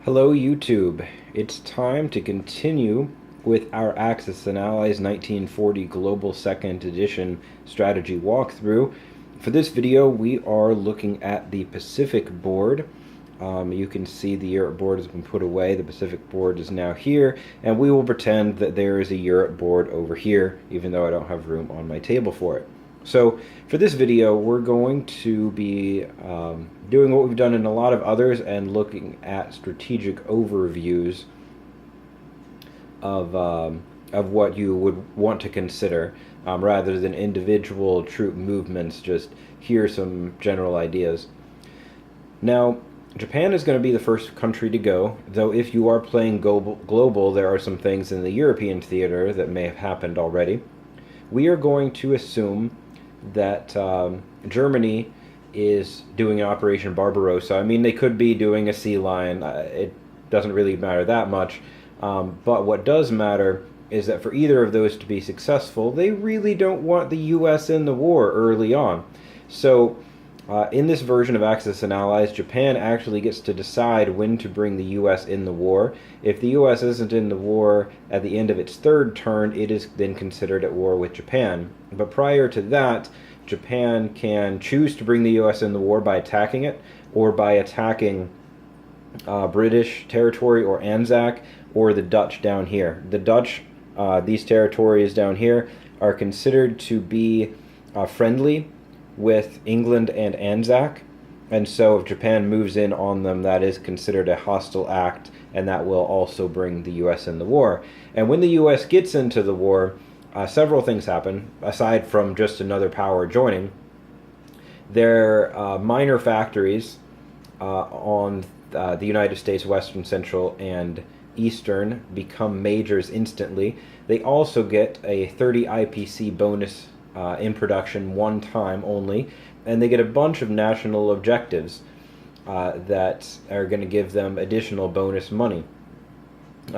Hello YouTube. It's time to continue with our Axis and Allies 1940 Global 2nd Edition strategy walkthrough. For this video we are looking at the Pacific board. You can see the Europe board has been put away, the Pacific board is now here, and we will pretend that there is a Europe board over here, even though I don't have room on my table for it. So for this video, we're going to be doing what we've done in a lot of others and looking at strategic overviews of what you would want to consider rather than individual troop movements. Just here are some general ideas. Now, Japan is going to be the first country to go, though if you are playing global, there are some things in the European theater that may have happened already. We are going to assume that Germany is doing Operation Barbarossa. I mean, they could be doing a sea lion. It doesn't really matter that much. But what does matter is that for either of those to be successful, they really don't want the U.S. in the war early on. So in this version of Axis and Allies, Japan actually gets to decide when to bring the U.S. in the war. If the U.S. isn't in the war at the end of its third turn, it is then considered at war with Japan. But prior to that, Japan can choose to bring the U.S. in the war by attacking it, or by attacking British territory or Anzac, or the Dutch down here. The Dutch, these territories down here, are considered to be friendly with England and Anzac, and so if Japan moves in on them, that is considered a hostile act, and that will also bring the U.S. in the war. And when the U.S. gets into the war, several things happen, aside from just another power joining. Their minor factories on the United States Western, Central, and Eastern become majors instantly. They also get a 30 IPC bonus in production one time only, and they get a bunch of national objectives that are going to give them additional bonus money.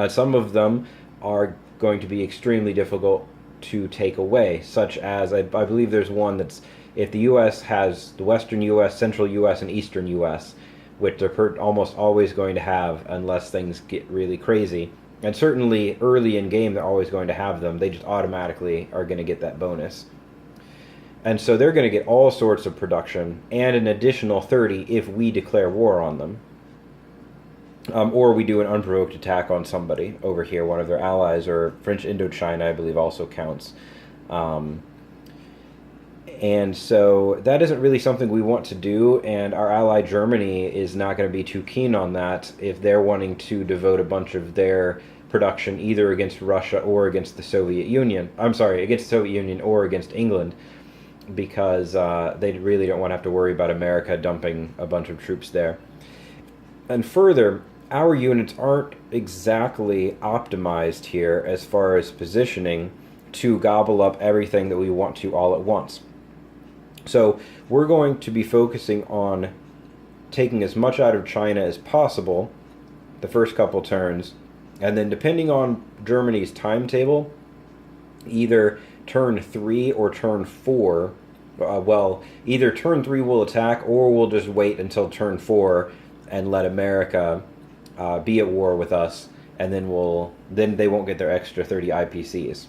Some of them are going to be extremely difficult to take away, such as, I believe there's one that's, if the U.S. has the Western U.S., Central U.S., and Eastern U.S., which they're almost always going to have unless things get really crazy, and certainly early in game they're always going to have them, they just automatically are going to get that bonus. And so they're going to get all sorts of production, and an additional 30 if we declare war on them. Or we do an unprovoked attack on somebody over here, one of their allies, or French Indochina, I believe, also counts. And so that isn't really something we want to do, and our ally Germany is not going to be too keen on that if they're wanting to devote a bunch of their production either against Russia or against the Soviet Union. I'm sorry, against the Soviet Union or against England, because they really don't want to have to worry about America dumping a bunch of troops there. And further, our units aren't exactly optimized here as far as positioning to gobble up everything that we want to all at once. So we're going to be focusing on taking as much out of China as possible the first couple turns, and then depending on Germany's timetable, either turn 3 or turn 4, well, either turn 3 we'll attack, or we'll just wait until turn 4 and let America be at war with us, and then they won't get their extra 30 IPCs.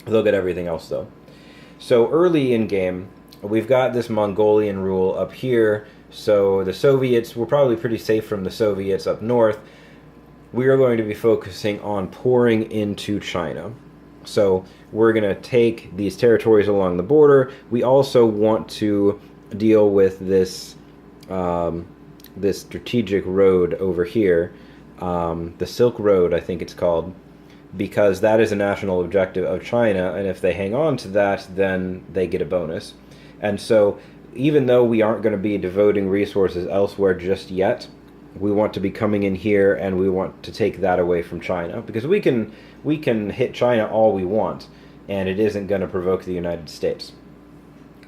They'll get everything else though. So early in game, we've got this Mongolian rule up here, so the Soviets, we're probably pretty safe from the Soviets up north. We are going to be focusing on pouring into China. So we're going to take these territories along the border. We also want to deal with this this strategic road over here, the Silk Road, I think it's called, because that is a national objective of China, and if they hang on to that, then they get a bonus. And so even though we aren't going to be devoting resources elsewhere just yet, we want to be coming in here, and we want to take that away from China, because we can hit China all we want, and it isn't going to provoke the United States.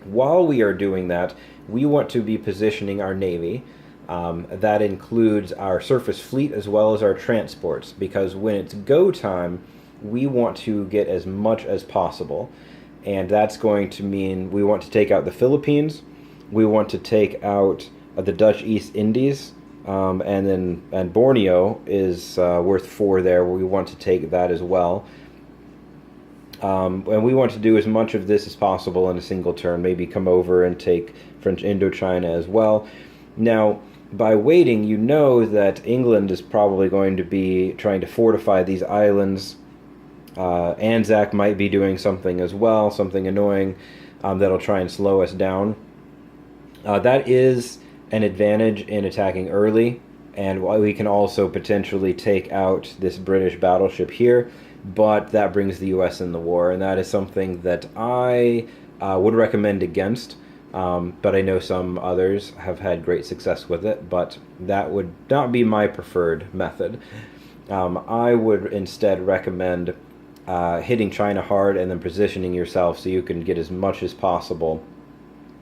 While we are doing that, we want to be positioning our Navy. That includes our surface fleet as well as our transports, because when it's go time, we want to get as much as possible, and that's going to mean we want to take out the Philippines, we want to take out the Dutch East Indies, and Borneo is worth 4 there. We want to take that as well. And we want to do as much of this as possible in a single turn, maybe come over and take French Indochina as well. Now, by waiting, you know that England is probably going to be trying to fortify these islands. Anzac might be doing something as well, something annoying that'll try and slow us down. That is an advantage in attacking early, and we can also potentially take out this British battleship here, but that brings the U.S. in the war, and that is something that I would recommend against, but I know some others have had great success with it, but that would not be my preferred method. I would instead recommend hitting China hard and then positioning yourself so you can get as much as possible,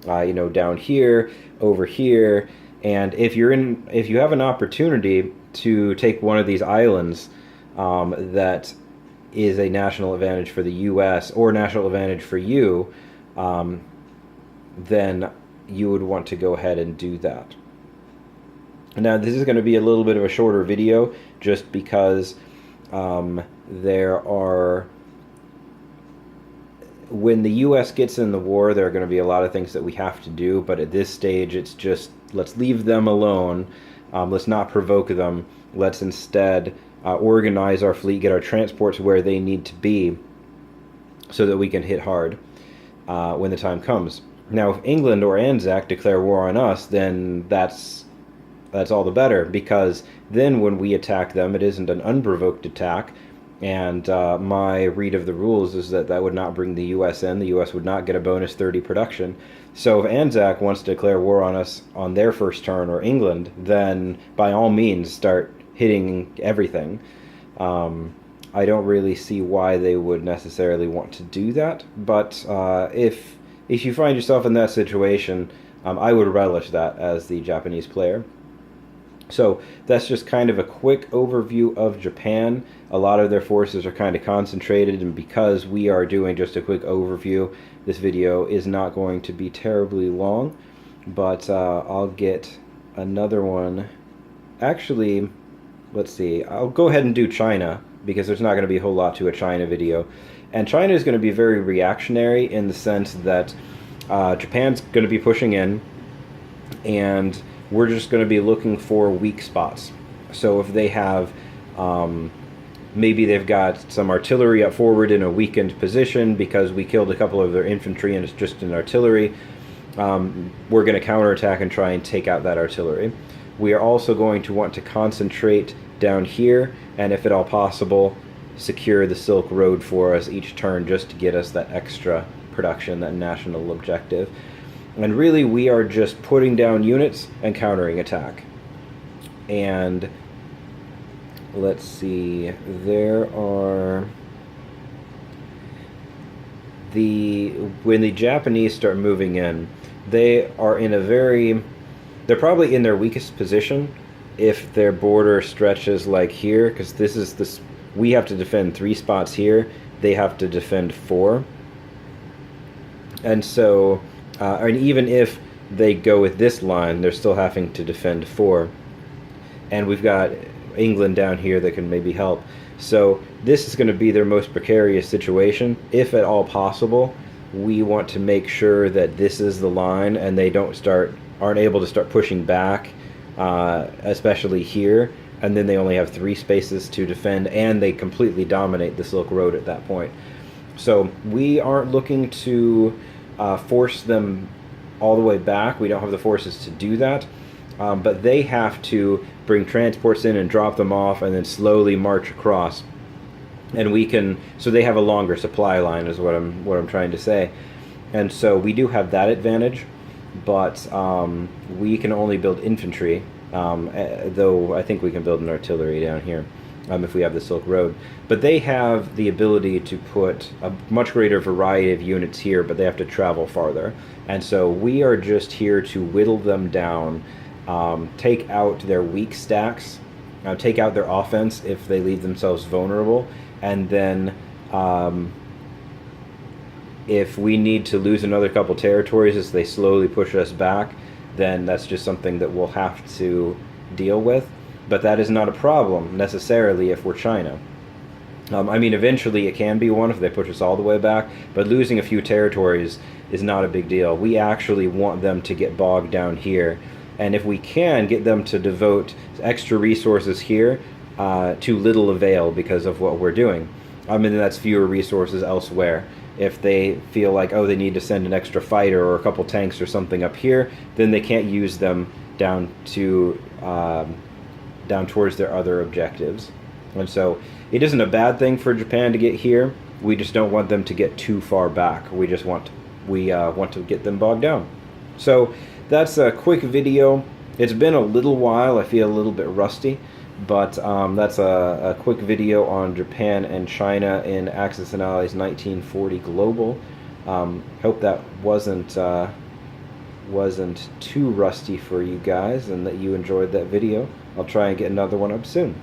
down here, over here, and if you have an opportunity to take one of these islands that is a national advantage for the U.S. or national advantage for you, then you would want to go ahead and do that. Now, this is going to be a little bit of a shorter video just because when the U.S. gets in the war, there are going to be a lot of things that we have to do, but at this stage, it's just, let's leave them alone. Let's not provoke them. Let's instead organize our fleet, get our transports where they need to be so that we can hit hard when the time comes. Now, if England or Anzac declare war on us, then that's all the better, because then when we attack them, it isn't an unprovoked attack. And my read of the rules is that would not bring the U.S. in. The U.S. would not get a bonus 30 production. So if Anzac wants to declare war on us on their first turn, or England, then by all means start hitting everything. I don't really see why they would necessarily want to do that. But if you find yourself in that situation, I would relish that as the Japanese player. So that's just kind of a quick overview of Japan. A lot of their forces are kind of concentrated, and because we are doing just a quick overview, this video is not going to be terribly long, but I'll get another one. Actually, let's see, I'll go ahead and do China, because there's not going to be a whole lot to a China video. And China is going to be very reactionary in the sense that Japan's going to be pushing in, and we're just going to be looking for weak spots. So if they have, maybe they've got some artillery up forward in a weakened position because we killed a couple of their infantry and it's just an artillery, we're going to counterattack and try and take out that artillery. We are also going to want to concentrate down here, and if at all possible, secure the Silk Road for us each turn just to get us that extra production, that national objective. And really, we are just putting down units and countering attack. And let's see, when the Japanese start moving in, they're probably in their weakest position if their border stretches like here, because we have to defend 3 spots here, they have to defend 4. And so and even if they go with this line, they're still having to defend 4. And we've got England down here that can maybe help. So this is going to be their most precarious situation. If at all possible, we want to make sure that this is the line and they aren't able to start pushing back, especially here. And then they only have 3 spaces to defend, and they completely dominate the Silk Road at that point. So we aren't looking to force them all the way back. We don't have the forces to do that, but they have to bring transports in and drop them off and then slowly march across, and so they have a longer supply line is what I'm trying to say. And so we do have that advantage, but we can only build infantry, though I think we can build an artillery down here if we have the Silk Road. But they have the ability to put a much greater variety of units here, but they have to travel farther. And so we are just here to whittle them down, take out their weak stacks, take out their offense if they leave themselves vulnerable, and then if we need to lose another couple territories as they slowly push us back, then that's just something that we'll have to deal with, but that is not a problem necessarily if we're China. I mean, eventually it can be one if they push us all the way back, but losing a few territories is not a big deal. We actually want them to get bogged down here, and if we can get them to devote extra resources here, to little avail because of what we're doing. I mean, that's fewer resources elsewhere. If they feel like, oh, they need to send an extra fighter or a couple tanks or something up here, then they can't use them down to down towards their other objectives. And so it isn't a bad thing for Japan to get here. We just don't want them to get too far back. We just want to get them bogged down. So that's a quick video. It's been a little while. I feel a little bit rusty, but that's a quick video on Japan and China in Axis and Allies 1940 Global. Hope that wasn't too rusty for you guys and that you enjoyed that video. I'll try and get another one up soon.